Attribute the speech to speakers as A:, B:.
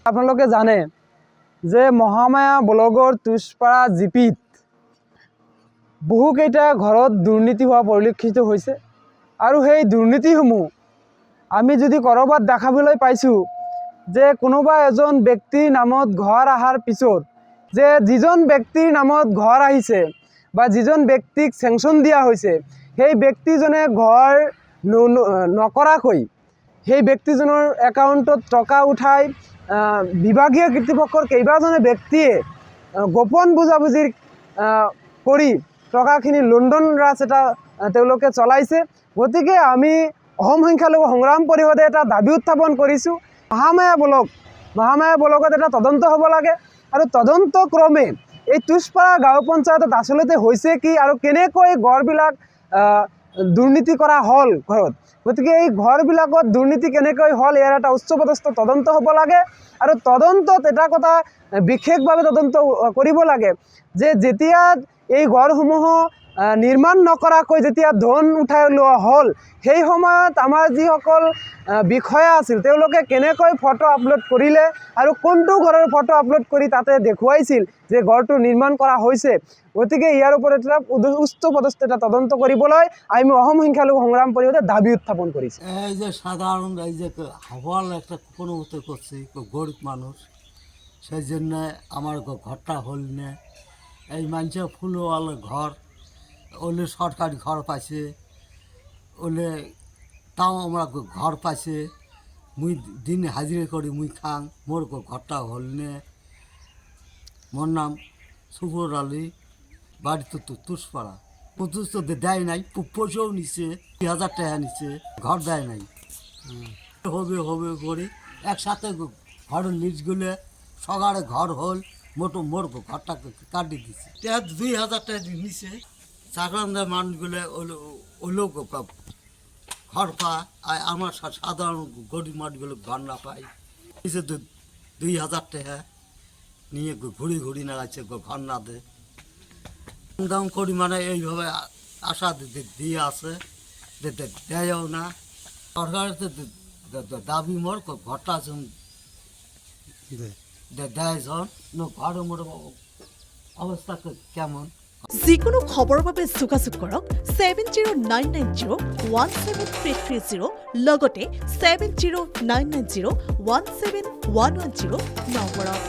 A: আপোনালোকে জানে যে মহামায়া ব্লগৰ তুষপাৰা জিপিত বহুকেইটা ঘৰত দুৰ্নীতি হোৱা পৰিলক্ষিত হৈছে আৰু সেই দুৰ্নীতিসমূহ আমি যদি কৰবাত দেখাবলৈ পাইছোঁ যে কোনোবা এজন ব্যক্তিৰ নামত ঘৰ অহাৰ পিছত যে যিজন ব্যক্তিৰ নামত ঘৰ আহিছে বা যিজন ব্যক্তিক চেংচন দিয়া হৈছে সেই ব্যক্তিজনে ঘৰ নকৰাকৈ সেই ব্যক্তিজনৰ একাউণ্টত টকা উঠাই বিভাগীয় কৰ্তৃপক্ষৰ কেইবাজনে ব্যক্তিয়ে গোপন বুজাবুজিৰ কৰি টকাখিনি লণ্ডন ৰাজ এটা তেওঁলোকে চলাইছে। গতিকে আমি অসম সংখ্যালঘু সংগ্ৰাম পৰিষদে এটা দাবী উত্থাপন কৰিছোঁ, মহামায়া ব্লকত এটা তদন্ত হ'ব লাগে আৰু তদন্ত ক্ৰমে এই তুষপাৰা গাঁও পঞ্চায়তত আচলতে হৈছে কি আৰু কেনেকৈ ঘৰবিলাক দুৰ্নীতি কৰা হ'ল ঘৰত। গতিকে এই ঘৰবিলাকত দুৰ্নীতি কেনেকৈ হ'ল ইয়াৰ এটা উচ্চপদস্থ তদন্ত হ'ব লাগে আৰু তদন্তত এটা কথা বিশেষভাৱে তদন্ত কৰিব লাগে যে যেতিয়া এই ঘৰসমূহ নিৰ্মাণ নকৰাকৈ যেতিয়া ধন উঠাই লোৱা হ'ল সেই সময়ত আমাৰ যিসকল বিষয়া আছিল তেওঁলোকে কেনেকৈ ফটো আপলোড কৰিলে আৰু কোনটো ঘৰৰ ফটো আপলোড কৰি তাতে দেখুৱাইছিল যে ঘৰটো নিৰ্মাণ কৰা হৈছে। গতিকে ইয়াৰ ওপৰত এটা উচ্চপদস্থ এটা তদন্ত কৰিবলৈ আমি অসম সংখ্যালঘু সংগ্ৰাম পৰিষদে দাবী উত্থাপন কৰিছোঁ।
B: এই যে সাধারণ এই যে হওয়াল একটা কোনো মতো করছে গরিব মানুষ সেই জন্য আমার ঘরটা হল না। এই মানুষ ফুলওয়াল ঘর ওলে সরকারি ঘর পাইছে ওলে তাও আমরা ঘর পাইছে মুই দিন হাজিরে করি মুই খাং মোর ঘরটা হল না। মোর নাম সুবর আলী, বাড়ি তো তুষপাড়া। প্রচুর তো দেয় নাই, পয়সাও নিচ্ছে ২০০০ টাকা নিচ্ছে, ঘর দেয় নাই। হবে হবে করে একসাথে ঘরের লিস্টগুলো সকালে ঘর হল মোর ঘরটা কাটি দিচ্ছে ২০০০ টাকা নিচ্ছে। চাকরানদার মানুষগুলো ওলো ঘর পায় আর আমার সাধারণ গরিব মানুষগুলো ঘর না পায়। নিচে ২০০০ টাকা নিয়ে ঘুরি না যাচ্ছে ঘর না দেয়। দাম করি মানে এইভাবে আশা দিয়ে আছে দেয়ও না। সরকারের তো দাবি মোর ঘরটা দেয় ঘর মোর অবস্থা কেমন।
C: যিকোনো খবৰৰ বাবে যোগাযোগ কৰক 7099017330 লগতে 7099017110 নম্বৰত।